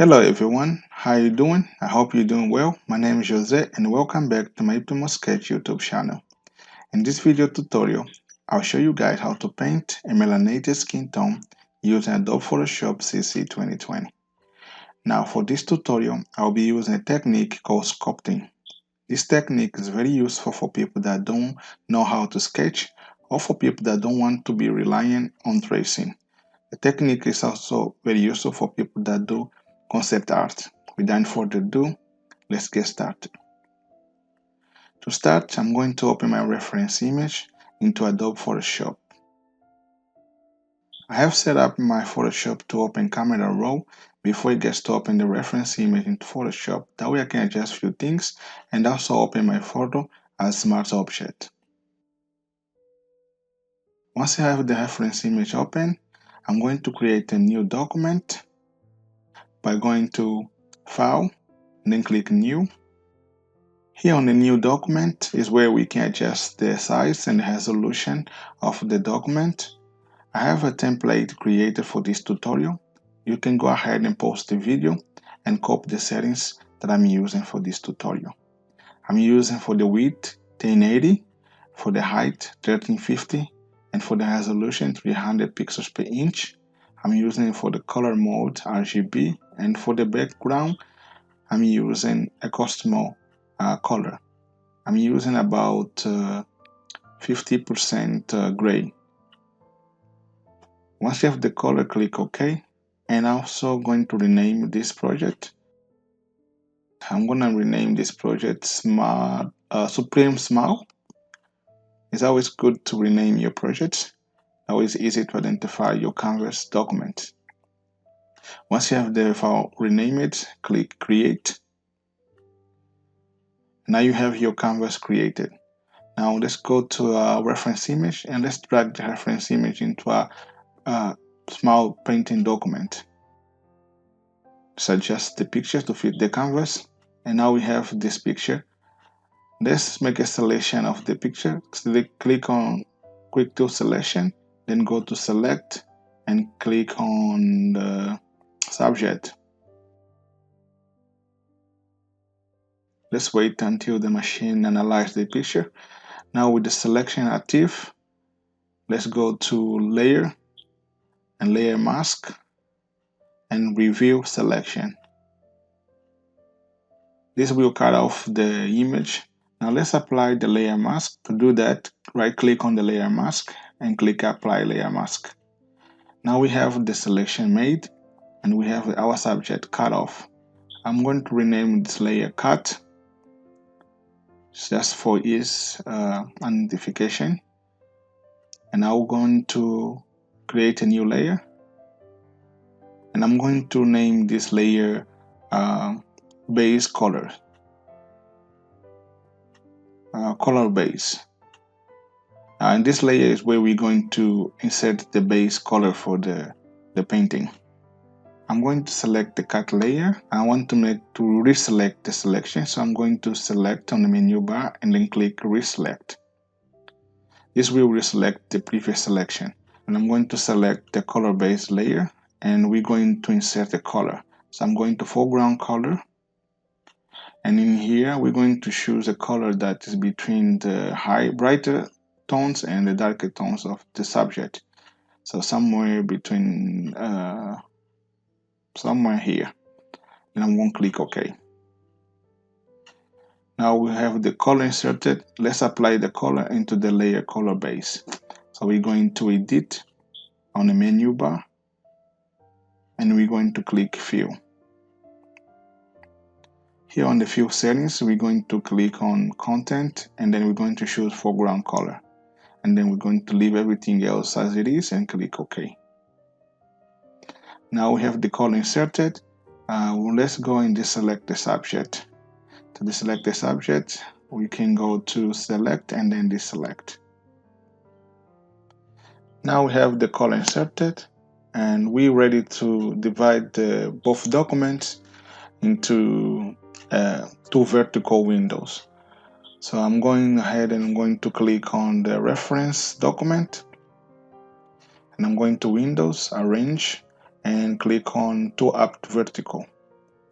Hello everyone, how you doing? I hope you're doing well. My name is Jose and welcome back to my ePitomesketch YouTube channel. In this video tutorial, I'll show you guys how to paint a melanated skin tone using Adobe Photoshop CC 2020. Now for this tutorial, I'll be using a technique called sculpting. This technique is very useful for people that don't know how to sketch or for people that don't want to be reliant on tracing. The technique is also very useful for people that do concept art. Without further ado, let's get started. To start, I'm going to open my reference image into Adobe Photoshop. I have set up my Photoshop to open Camera Raw before it gets to open the reference image into Photoshop. That way I can adjust a few things and also open my photo as Smart Object. Once I have the reference image open, I'm going to create a new document by going to File, and then click New. Here on the new document is where we can adjust the size and the resolution of the document. I have a template created for this tutorial. You can go ahead and pause the video and copy the settings that I'm using for this tutorial. I'm using for the width 1080, for the height 1350, and for the resolution 300 pixels per inch. I'm using it for the color mode RGB, and for the background I'm using a custom color. I'm using about 50% gray. Once you have the color, click OK. And also going to rename this project. I'm going to rename this project Supreme Smile. It's always good to rename your projects. Always easy to identify your canvas document. Once you have the file renamed, click Create. Now you have your canvas created. Now let's go to a reference image and let's drag the reference image into a small painting document. Let's adjust the picture to fit the canvas, and now we have this picture. Let's make a selection of the picture. Click on Quick Tool Selection, then go to Select and click on the subject. Let's wait until the machine analyzes the picture. Now with the selection active, let's go to Layer and Layer Mask and Review Selection. This will cut off the image. Now let's apply the layer mask. To do that, right click on the layer mask and click Apply Layer Mask. Now we have the selection made and we have our subject cut off. I'm going to rename this layer Cut just for ease identification. And I'm going to create a new layer. And I'm going to name this layer Base Color. Color base. And this layer is where we're going to insert the base color for the painting. I'm going to select the cut layer. I want to reselect the selection, so I'm going to select on the menu bar and then click Reselect. This will reselect the previous selection. And I'm going to select the color base layer and we're going to insert the color. So I'm going to foreground color. And in here, we're going to choose a color that is between the brighter tones and the darker tones of the subject. So somewhere between, somewhere here. And I'm going to click OK. Now we have the color inserted. Let's apply the color into the layer color base. So we're going to Edit on the menu bar. And we're going to click Fill. Here on the fill settings, we're going to click on Content and then we're going to choose foreground color. And then we're going to leave everything else as it is and click OK. Now we have the color inserted. Let's go and deselect the subject. To deselect the subject, we can go to Select and then Deselect. Now we have the color inserted and we're ready to divide both documents into two vertical windows. So I'm going ahead and I'm going to click on the reference document and I'm going to Windows, Arrange, and click on Two Up Vertical.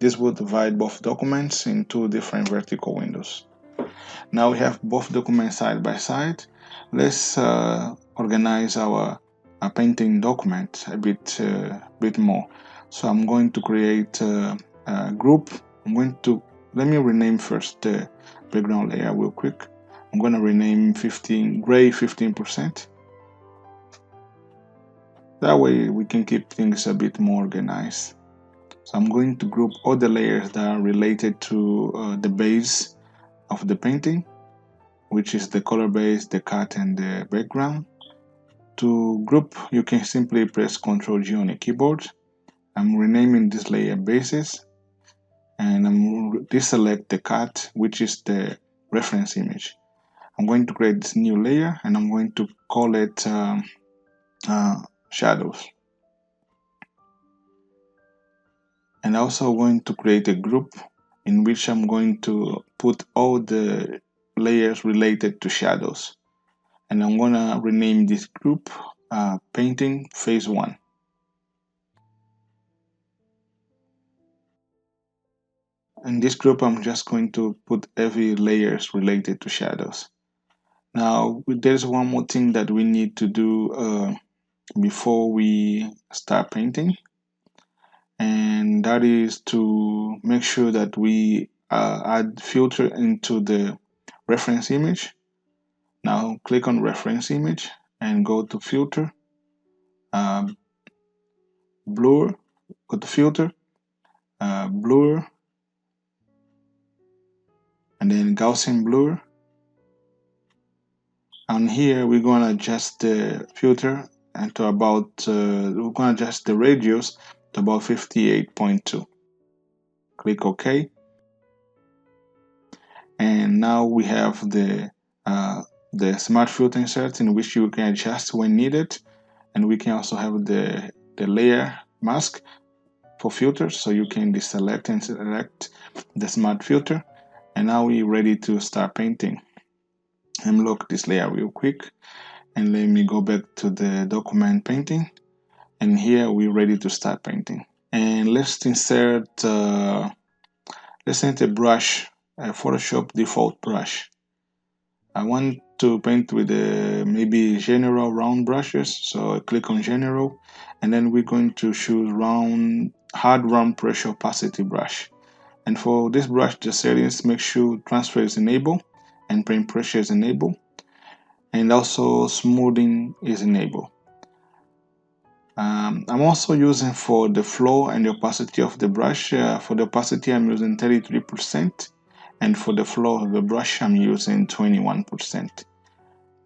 This will divide both documents in two different vertical windows. Now we have both documents side by side. Let's organize our painting document a bit more. So I'm going to create a group. Let me rename first the background layer real quick. I'm going to rename gray 15%. That way we can keep things a bit more organized. So I'm going to group all the layers that are related to the base of the painting, which is the color base, the cut, and the background. To group, you can simply press Ctrl G on your keyboard. I'm renaming this layer bases, and I'm deselect the cut, which is the reference image. I'm going to create this new layer, and I'm going to call it shadows. And also going to create a group in which I'm going to put all the layers related to shadows. And I'm going to rename this group Painting Phase 1. In this group, I'm just going to put every layers related to shadows. Now, there's one more thing that we need to do before we start painting, and that is to make sure that we add filter into the reference image. Now, click on reference image and go to filter, blur, go to filter, blur, and then Gaussian blur. And here we're going to adjust the filter and to about we're going to adjust the radius to about 58.2. Click OK, and now we have the smart filter insert in which you can adjust when needed, and we can also have the layer mask for filters, so you can deselect and select the smart filter. And now we're ready to start painting. Unlock this layer real quick, and let me go back to the document painting, and here we're ready to start painting. And let's insert a brush, a Photoshop default brush. I want to paint with maybe general round brushes, so I click on general, and then we're going to choose hard round pressure opacity brush. And for this brush, the settings, make sure transfer is enabled and paint pressure is enabled, and also smoothing is enabled. I'm also using for the flow and the opacity of the brush. For the opacity, I'm using 33%, and for the flow of the brush, I'm using 21%.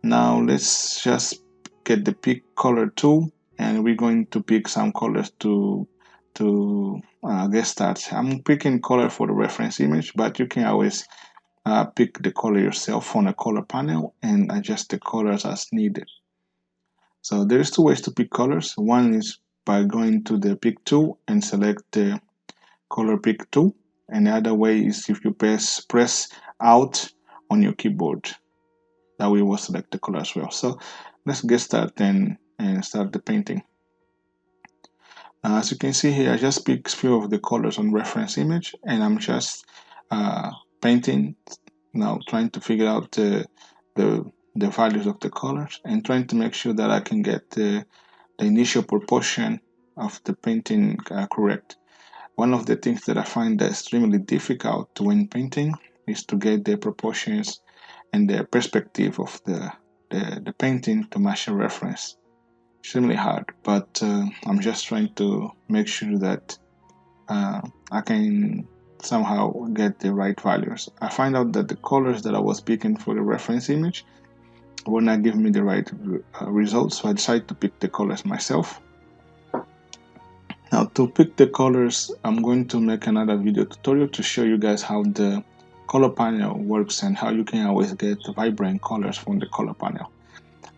Now let's just get the pick color tool, and we're going to pick some colors to get started. I'm picking color for the reference image, but you can always pick the color yourself on a color panel and adjust the colors as needed. So there's two ways to pick colors. One is by going to the pick tool and select the color pick tool, and the other way is if you press Alt on your keyboard. That way will select the color as well. So let's get started and start the painting. As you can see here, I just picked a few of the colors on reference image, and I'm just painting now, trying to figure out the values of the colors and trying to make sure that I can get the initial proportion of the painting correct. One of the things that I find extremely difficult when painting is to get the proportions and the perspective of the painting to match a reference. Extremely hard, but I'm just trying to make sure that I can somehow get the right values. I find out that the colors that I was picking for the reference image were not giving me the right results, so I decided to pick the colors myself. Now, to pick the colors, I'm going to make another video tutorial to show you guys how the color panel works and how you can always get vibrant colors from the color panel.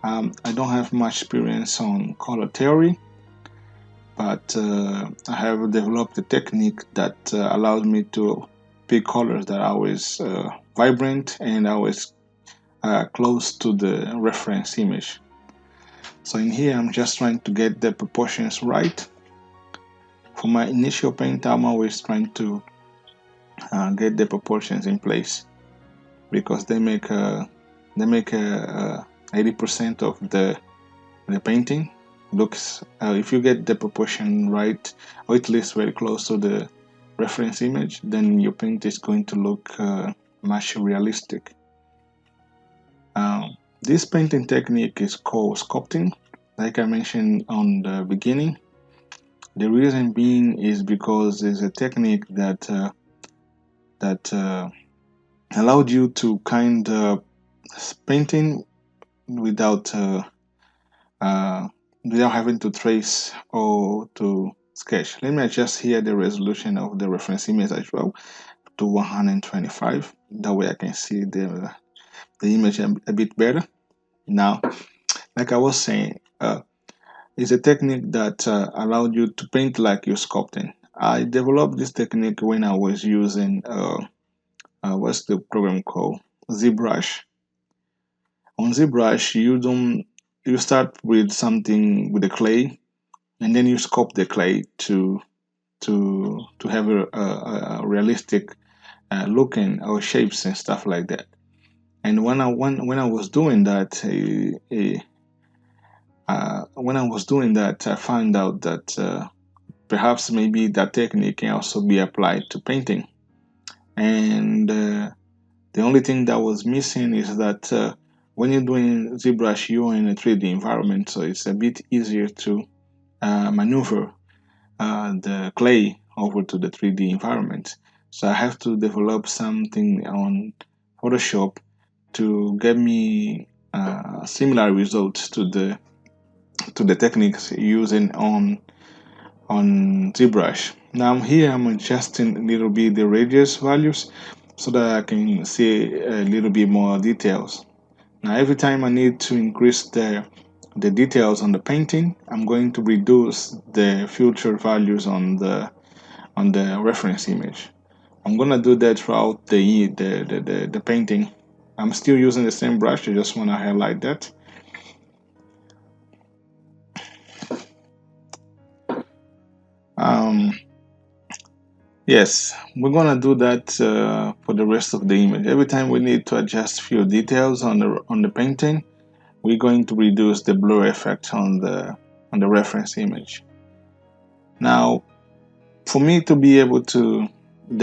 I don't have much experience on color theory, but I have developed a technique that allows me to pick colors that are always vibrant and always close to the reference image. So in here, I'm just trying to get the proportions right. For my initial paint, I'm always trying to get the proportions in place, because they make 80% of the painting looks, if you get the proportion right, or at least very close to the reference image, then your paint is going to look much realistic. This painting technique is called sculpting, like I mentioned on the beginning. The reason being is because it's a technique that allowed you to kind of painting without without having to trace or to sketch. Let me adjust here the resolution of the reference image as well to 125. That way I can see the image a bit better. Now, like I was saying, it's a technique that allowed you to paint like you're sculpting. I developed this technique when I was using what's the program called? ZBrush. On ZBrush, you start with something with the clay, and then you sculpt the clay to have a realistic looking or shapes and stuff like that. And when I was doing that, I found out that perhaps maybe that technique can also be applied to painting. And the only thing that was missing is that when you're doing ZBrush, you're in a 3D environment, so it's a bit easier to maneuver the clay over to the 3D environment. So I have to develop something on Photoshop to get me similar results to the techniques using on ZBrush. Now here I'm adjusting a little bit the radius values so that I can see a little bit more details. Now every time I need to increase the details on the painting, I'm going to reduce the filter values on the reference image. I'm gonna do that throughout the painting. I'm still using the same brush. I just want to highlight that. Yes, we're gonna do that for the rest of the image. Every time we need to adjust few details on the painting, we're going to reduce the blur effect on the reference image. Now, for me to be able to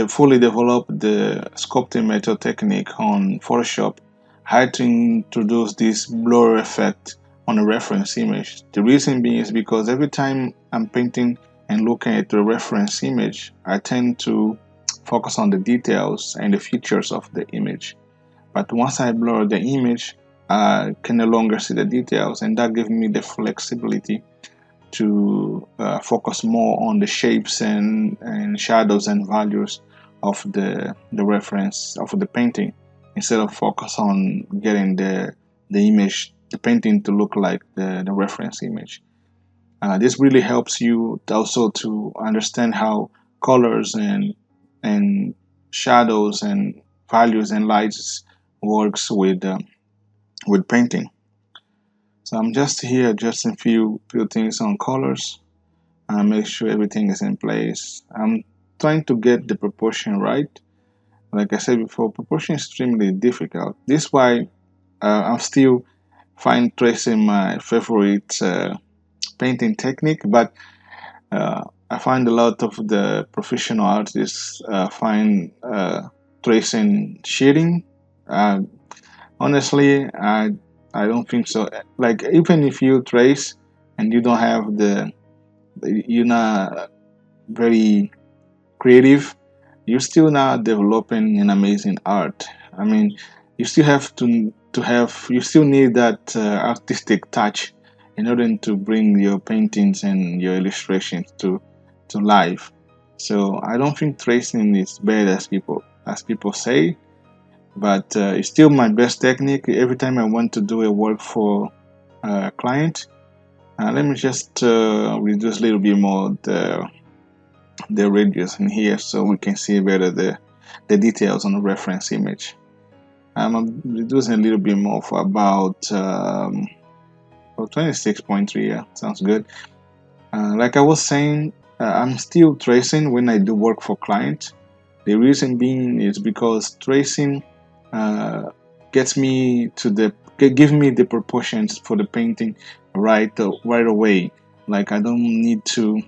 fully develop the sculpting method technique on Photoshop, I had to introduce this blur effect on a reference image. The reason being is because every time I'm painting and looking at the reference image, I tend to focus on the details and the features of the image. But once I blur the image, I can no longer see the details, and that gives me the flexibility to focus more on the shapes and shadows and values of the reference of the painting, instead of focus on getting the image, the painting, to look like the reference image. This really helps you also to understand how colors and shadows and values and lights works with painting. So I'm just here adjusting few things on colors and make sure everything is in place. I'm trying to get the proportion right. Like I said before, proportion is extremely difficult. This is why I'm still fine tracing my favorite painting technique, but I find a lot of the professional artists find tracing shading. Honestly, I don't think so. Like, even if you trace and you don't have you're not very creative, you're still not developing an amazing art. I mean, you still have you still need that artistic touch in order to bring your paintings and your illustrations to life. So I don't think tracing is bad as people say, but it's still my best technique. Every time I want to do a work for a client, let me just reduce a little bit more the radius in here so we can see better the details on the reference image. I'm reducing a little bit more for about 26.3. Yeah, sounds good. Like I was saying, I'm still tracing when I do work for clients. The reason being is because tracing uh, gets me to the give me the proportions for the painting right away. Like I don't need to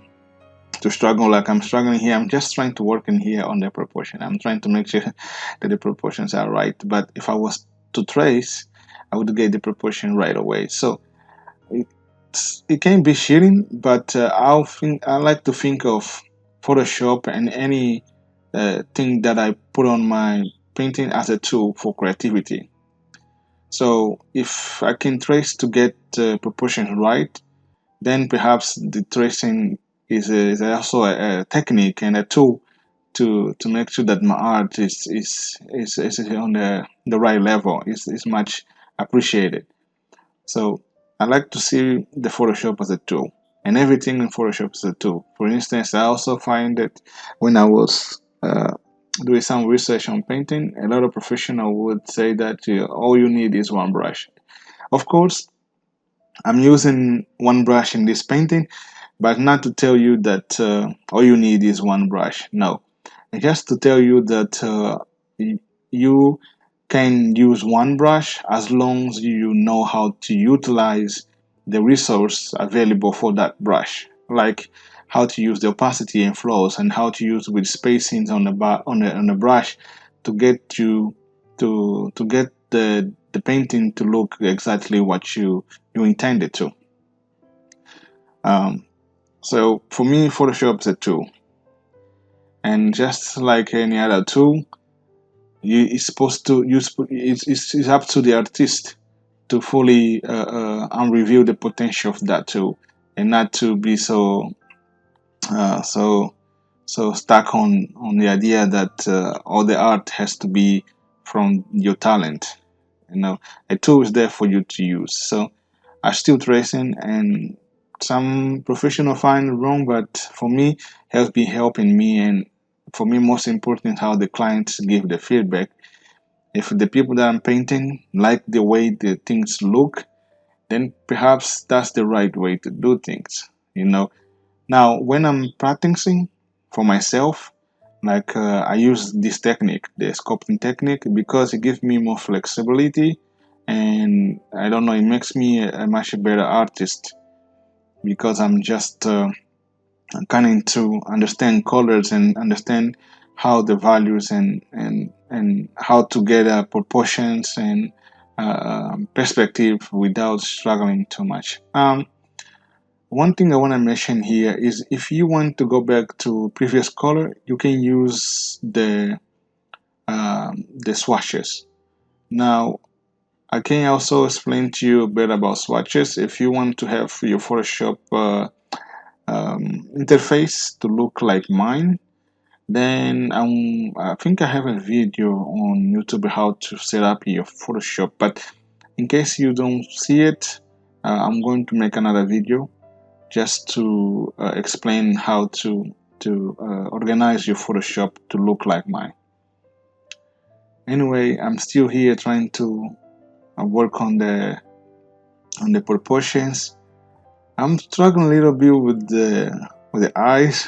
struggle like I'm struggling here. I'm just trying to work in here on the proportion. I'm trying to make sure that the proportions are right. But if I was to trace, I would get the proportion right away. So it can be cheating, but I like to think of Photoshop and any thing that I put on my painting as a tool for creativity. So if I can trace to get proportions right, then perhaps the tracing is also a technique and a tool to make sure that my art is on the right level, is much appreciated. So I like to see the Photoshop as a tool, and everything in Photoshop is a tool. For instance, I also find that when I was doing some research on painting, a lot of professionals would say that all you need is one brush. Of course, I'm using one brush in this painting, but not to tell you that all you need is one brush. No, just to tell you that you can use one brush as long as you know how to utilize the resource available for that brush, like how to use the opacity and flows, and how to use with spacings on the brush to get you to get the painting to look exactly what you intended to. Um, so for me, Photoshop is a tool, and just like any other tool, it's supposed to it's up to the artist to fully unreveal the potential of that tool, and not to be uh, so so stuck on the idea that all the art has to be from your talent. You know, a tool is there for you to use. So I still tracing, and some professional find it wrong, but for me, has been helping me. And for me, most important, how the clients give the feedback. If the people that I'm painting like the way the things look, then perhaps that's the right way to do things. You know. Now, when I'm practicing for myself, like I use this technique, the sculpting technique, because it gives me more flexibility, and I don't know, it makes me a much better artist because I'm just kind to understand colors and understand how the values and how to get proportions and perspective without struggling too much. One thing I want to mention here is if you want to go back to previous color, you can use the swatches. Now, I can also explain to you a bit about swatches. If you want to have your Photoshop interface to look like mine, then I think I have a video on YouTube how to set up your Photoshop. But in case you don't see it, I'm going to make another video just to explain how to organize your Photoshop to look like mine. Anyway, I'm still here trying to work on the proportions. I'm struggling a little bit with the eyes,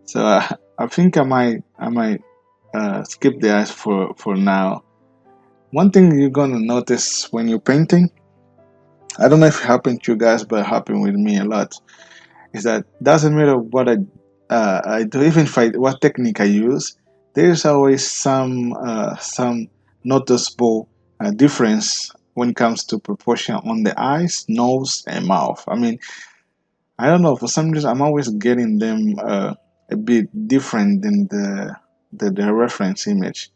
so I think I might skip the eyes for now. One thing you're gonna notice when you're painting, I don't know if it happened to you guys, but it happened with me a lot, is that doesn't matter what I do, even if what technique I use, there's always some noticeable difference when it comes to proportion on the eyes, nose, and mouth. I mean, I don't know, for some reason I'm always getting them a bit different than the reference image.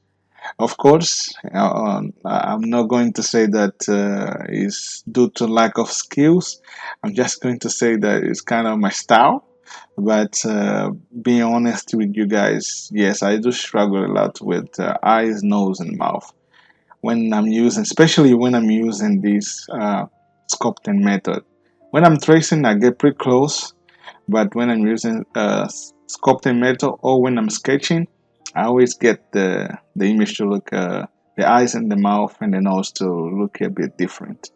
Of course, I'm not going to say that is due to lack of skills. I'm just going to say that it's kind of my style. But being honest with you guys, yes, I do struggle a lot with eyes, nose, and mouth when I'm using, especially when I'm using this sculpting method. When I'm tracing, I get pretty close, but when I'm using sculpting method or when I'm sketching, I always get the image to look, the eyes and the mouth and the nose to look a bit different.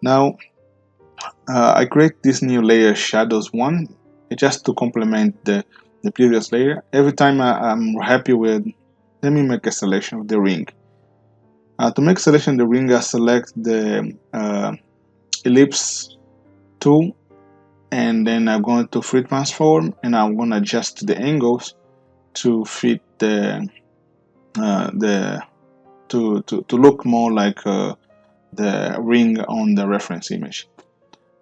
Now, I create this new layer shadows one. just to complement the previous layer. Every time I'm happy with, let me make a selection of the ring. To make selection of the ring, I select the ellipse tool, and then I'm going to free transform, and I'm going to adjust the angles to fit to look more like the ring on the reference image.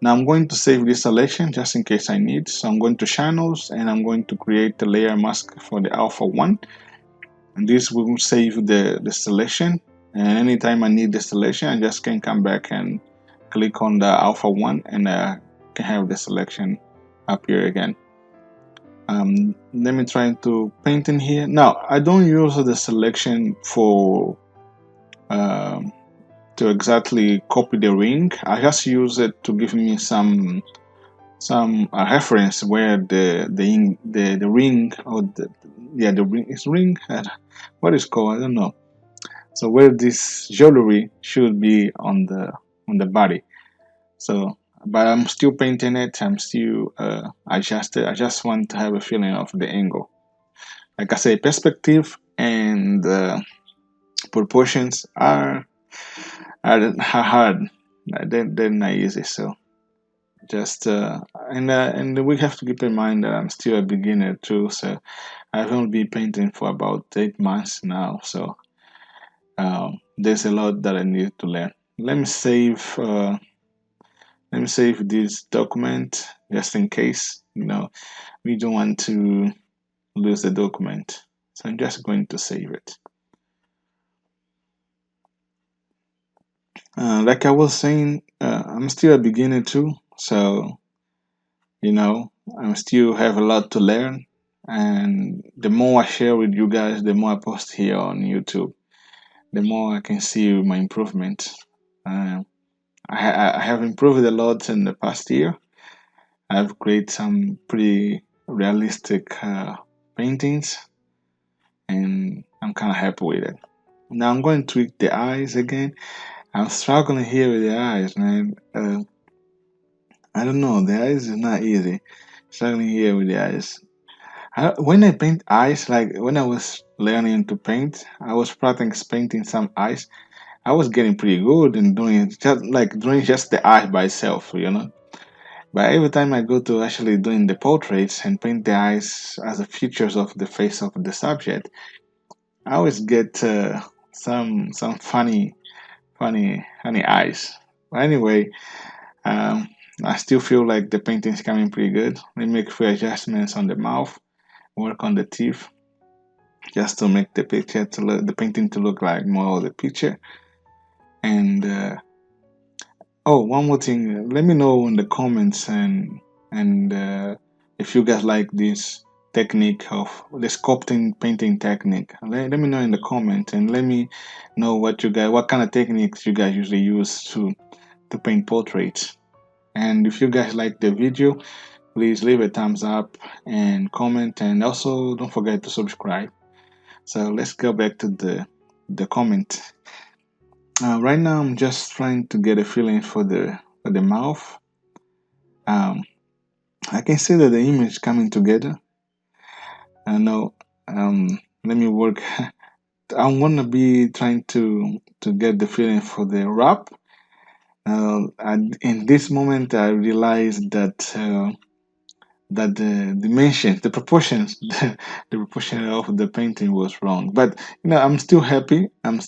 Now I'm going to save this selection just in case I need. So I'm going to channels, and I'm going to create the layer mask for the alpha 1, and this will save the selection, and anytime I need the selection, I just can come back and click on the alpha 1, and can have the selection appear again. Let me try to paint in here. Now I don't use the selection for to exactly copy the ring. I just use it to give me some reference where the ring, or the ring is ring, what is called, I don't know. So where this jewelry should be on the body. So but I'm still painting it, I'm still adjusted. I just want to have a feeling of the angle. Like I say, perspective and proportions are hard. They're not easy. So just and we have to keep in mind that I'm still a beginner too. So I've only been painting for about 8 months now. So there's a lot that I need to learn. Let me save. Let me save this document just in case. We don't want to lose the document. So I'm just going to save it. Like I was saying, I'm still a beginner too, so I still have a lot to learn. And the more I share with you guys, the more I post here on YouTube, the more I can see my improvement. I have improved a lot in the past year. I've created some pretty realistic paintings, and I'm kind of happy with it. Now I'm going to tweak the eyes again. I'm struggling here with the eyes, man. I don't know. The eyes is not easy. Struggling here with the eyes. When I paint eyes, like when I was learning to paint, I was practicing painting some eyes. I was getting pretty good in doing just the eye by itself. But every time I go to actually doing the portraits and paint the eyes as the features of the face of the subject, I always get some funny eyes. But anyway, um, I still feel like the painting is coming pretty good. Let me make a few adjustments on the mouth, work on the teeth, just to make the painting to look like more of the picture. And oh, one more thing. Let me know in the comments, and if you guys like this technique of the sculpting painting technique. Let me know in the comment, and let me know what kind of techniques you guys usually use to paint portraits. And if you guys like the video, please leave a thumbs up and comment, and also don't forget to subscribe. So let's go back to the comment. Right now I'm just trying to get a feeling for the mouth. I can see that the image coming together. I know. Let me work. I'm gonna be trying to get the feeling for the wrap. And in this moment, I realized that the dimensions, the proportions, the proportion of the painting was wrong. But I'm still happy. At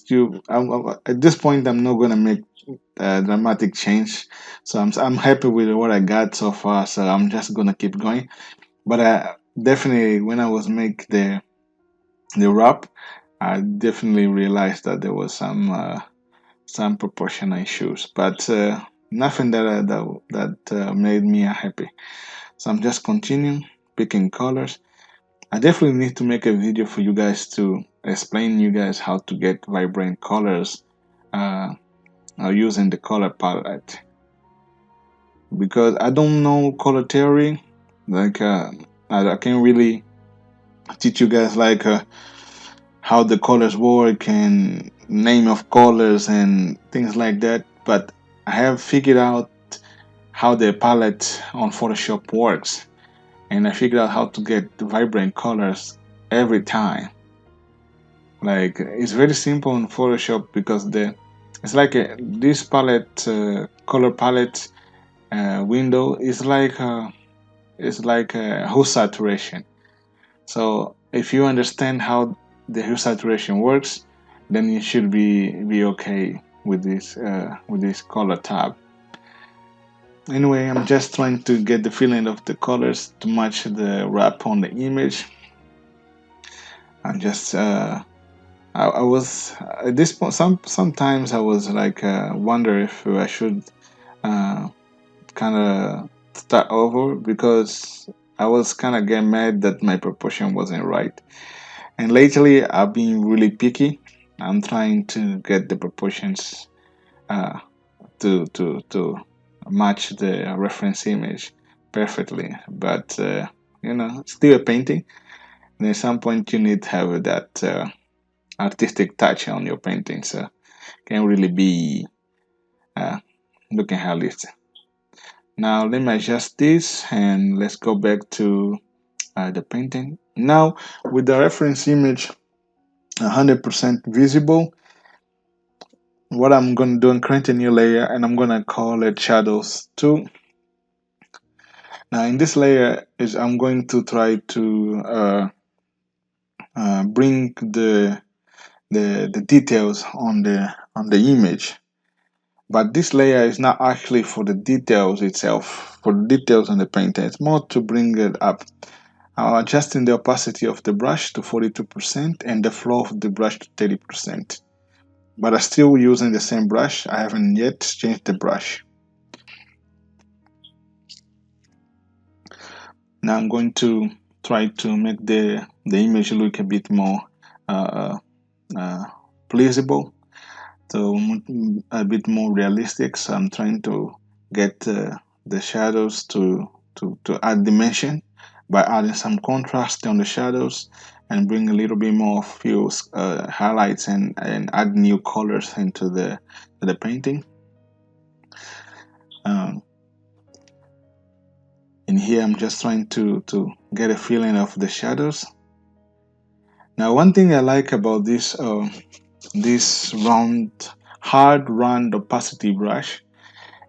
this point, I'm not gonna make a dramatic change. So I'm happy with what I got so far. So I'm just gonna keep going. But definitely, when I was make the wrap, I definitely realized that there was some proportional issues, but nothing that made me happy. So I'm just continuing picking colors. I definitely need to make a video for you guys to explain you guys how to get vibrant colors using the color palette, because I don't know color theory. Like I can't really teach you guys like how the colors work and name of colors and things like that, but I have figured out how the palette on Photoshop works, and I figured out how to get vibrant colors every time. Like, it's very simple in Photoshop because it's like this palette, color palette window is like hue saturation. So if you understand how the hue saturation works, then you should be okay with this color tab. Anyway, I'm just trying to get the feeling of the colors to match the wrap on the image. I'm just I was at this point. Sometimes I was like wonder if I should kind of start over, because I was kind of getting mad that my proportion wasn't right. And lately, I've been really picky. I'm trying to get the proportions uh, to match the reference image perfectly. But still a painting. And at some point, you need to have that artistic touch on your painting, so can't really be uh, looking realistic. Now let me adjust this and let's go back to the painting. Now with the reference image 100% visible, what I'm going to do is create a new layer, and I'm going to call it shadows 2. Now in this layer is I'm going to try to bring the details on the image. But this layer is not actually for the details itself, for the details on the painting. It's more to bring it up. I'm adjusting the opacity of the brush to 42% and the flow of the brush to 30%. But I'm still using the same brush. I haven't yet changed the brush. Now I'm going to try to make the image look a bit more pleasable, so a bit more realistic. So I'm trying to get the shadows to add dimension by adding some contrast on the shadows and bring a little bit more of few highlights and add new colors into the painting. In here I'm just trying to get a feeling of the shadows. Now one thing I like about this hard round opacity brush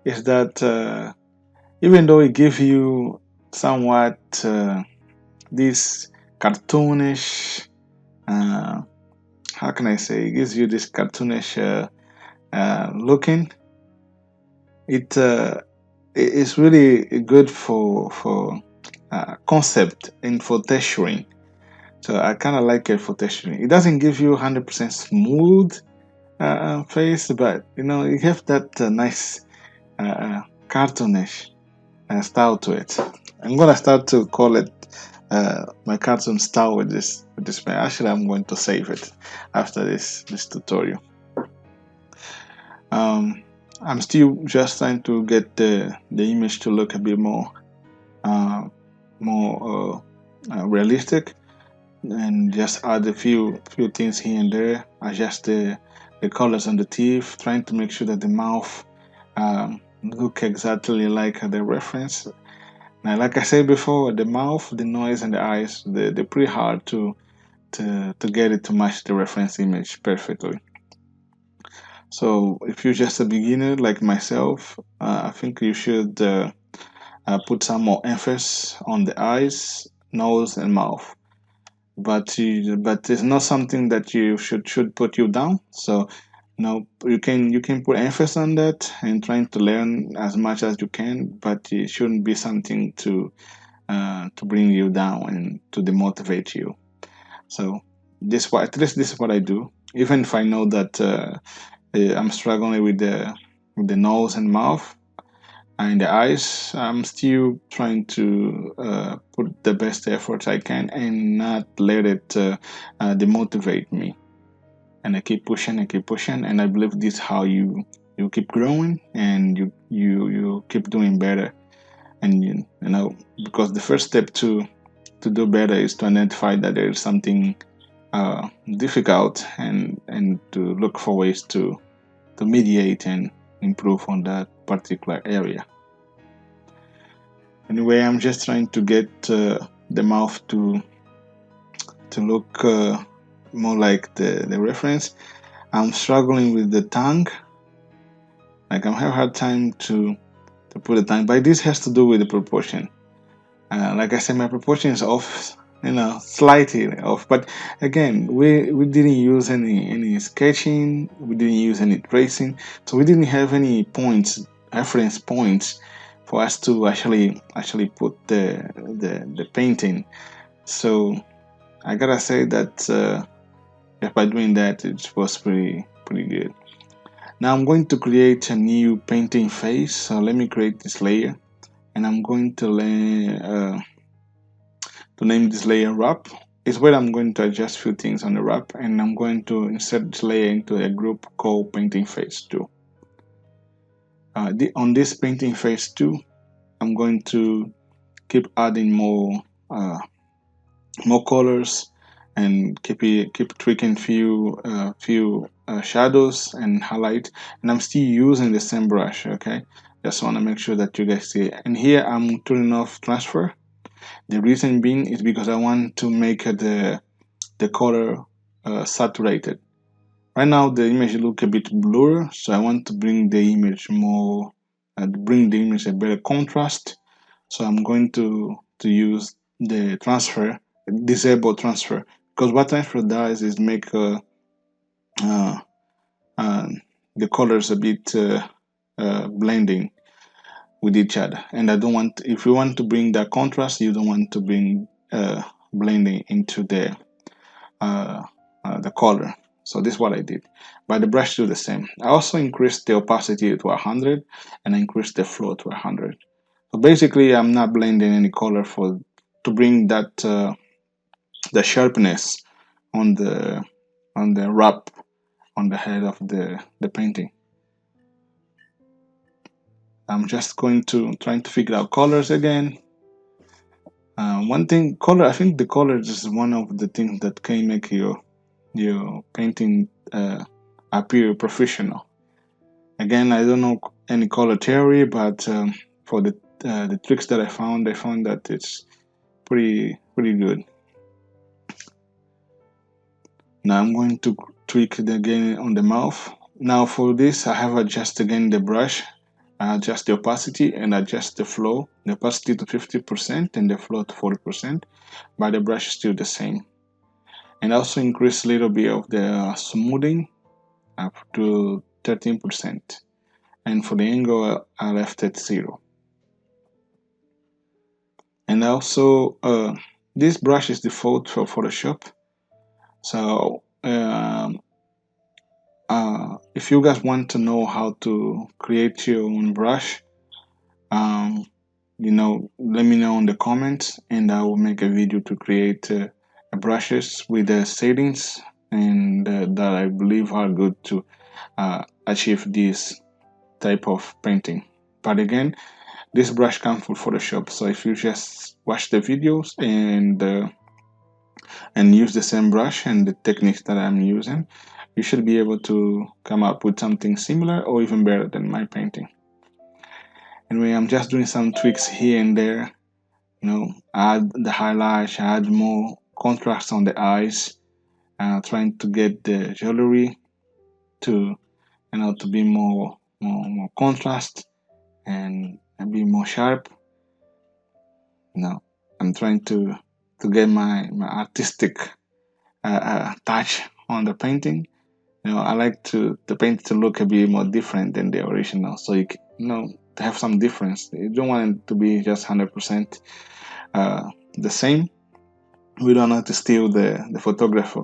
is that even though it gives you somewhat this cartoonish, how can I say, it gives you this cartoonish looking, it is really good for concept and for texturing. So I kind of like it for texturing. It doesn't give you 100% smooth face, but you have that nice cartoonish style to it. I'm gonna start to call it my cartoon style with this pen. Actually, I'm going to save it after this tutorial. I'm still just trying to get the image to look a bit more realistic, and just add a few things here and there. Adjust the colors on the teeth, trying to make sure that the mouth look exactly like the reference. Now, like I said before, the mouth, the nose, and the eyes, they're pretty hard to get it to match the reference image perfectly. So if you're just a beginner like myself, I think you should put some more emphasis on the eyes, nose, and mouth. But it's not something that you should put you down. So you can put emphasis on that and trying to learn as much as you can, but it shouldn't be something to bring you down and to demotivate you. So at least this is what I do, even if I know that I'm struggling with the nose and mouth and the eyes. I'm still trying to put the best effort I can and not let it demotivate me. And I keep pushing and I believe this is how you keep growing and you keep doing better. And because the first step to do better is to identify that there is something difficult and to look for ways to mediate and improve on that particular area. Anyway, I'm just trying to get the mouth to look more like the reference. I'm struggling with the tongue. Like, I'm having a hard time to put the tongue, but this has to do with the proportion. Like I said, my proportion is off, slightly off. But again, we didn't use any sketching, we didn't use any tracing, so we didn't have any points, reference points, for us to actually put the painting. So I gotta say that by doing that, it was pretty good. Now I'm going to create a new painting face. So let me create this layer, and I'm going to name this layer wrap. Is where I'm going to adjust a few things on the wrap, and I'm going to insert this layer into a group called painting face 2. On this painting face 2, I'm going to keep adding more colors, and keep tweaking few shadows and highlight, and I'm still using the same brush. Okay, just want to make sure that you guys see it. And here I'm turning off transfer. The reason being is because I want to make the color saturated. Right now the image look a bit blurry, so I want to bring the image more, bring the image a better contrast. So I'm going to use the transfer, disable transfer, because what transfer does is make uh, the colors a bit blending with each other. And I don't want, if you want to bring that contrast, you don't want to bring blending into the color. So this is what I did, but the brush do the same. I also increased the opacity to 100, and I increased the flow to 100. So basically, I'm not blending any color to bring that the sharpness on the wrap on the head of the painting. I'm just going to trying to figure out colors again. One thing, color. I think the colors is one of the things that can make your painting appear professional. Again, I don't know any color theory, but for the tricks that I found that it's pretty good. Now I'm going to tweak it again on the mouth. Now for this, I have adjusted again the brush. I adjust the opacity and adjust the flow. The opacity to 50% and the flow to 40%, but the brush is still the same. And also increase a little bit of the smoothing up to 13%. And for the angle, I left it 0. And also, this brush is default for Photoshop. So if you guys want to know how to create your own brush, let me know in the comments, and I will make a video to create brushes with the settings and that I believe are good to achieve this type of painting. But again, this brush comes from Photoshop, so if you just watch the videos and use the same brush and the techniques that I'm using, you should be able to come up with something similar or even better than my painting. Anyway, I'm just doing some tweaks here and there, add the highlights, add more contrast on the eyes, trying to get the jewelry to to be more contrast and be more sharp. I'm trying to get my artistic touch on the painting. I like the paint to look a bit more different than the original, so you to have some difference. You don't want it to be just 100% the same. We don't want to steal the photographer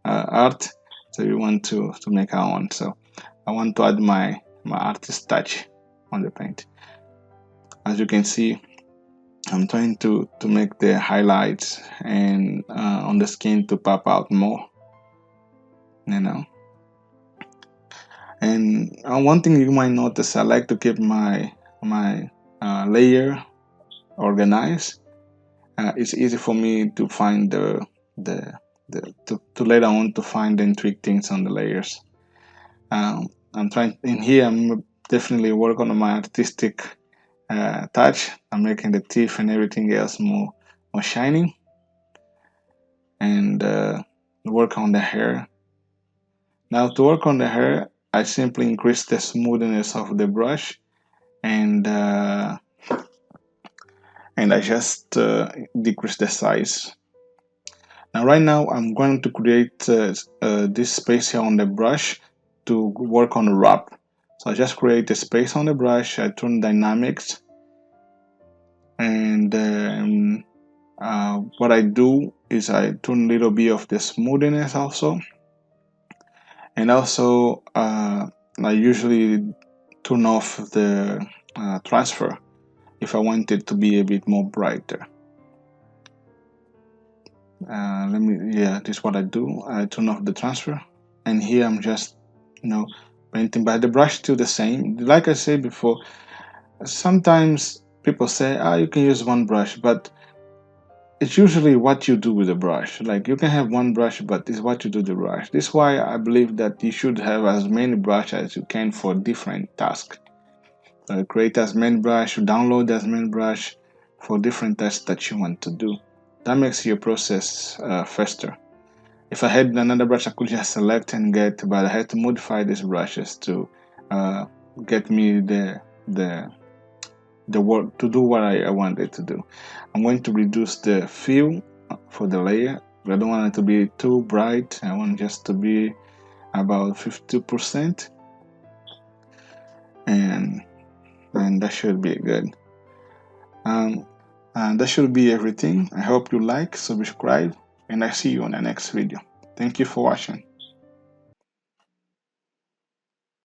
art, so we want to make our own. So I want to add my artist touch on the paint. As you can see, I'm trying to make the highlights and on the skin to pop out more, And one thing you might notice, I like to keep my layer organized. It's easy for me to find to later on to find and tweak things on the layers. I'm trying in here. I'm definitely work on my artistic touch. I'm making the teeth and everything else more shining, and work on the hair. Now to work on the hair, I simply increase the smoothness of the brush, and I just decrease the size. Now right now I'm going to create this space here on the brush to work on the wrap. So I just create a space on the brush, I turn dynamics, and what I do is I turn a little bit of the smoothness also, and also I usually turn off the transfer if I want it to be a bit more brighter. This is what I do. I turn off the transfer, and here I'm just, painting, but the brush still the same. Like I said before, sometimes people say, you can use one brush, but it's usually what you do with the brush. Like you can have one brush, but it's what you do with the brush. This is why I believe that you should have as many brushes as you can for different tasks. Create as many brush, download as many brush for different tasks that you want to do. That makes your process faster. If I had another brush, I could just select and get, but I had to modify these brushes to get me the work to do what I wanted to do. I'm going to reduce the fill for the layer. I don't want it to be too bright. I want just to be about 50%, and that should be good. And that should be everything. I hope you like, subscribe, and I see you on the next video. Thank you for watching.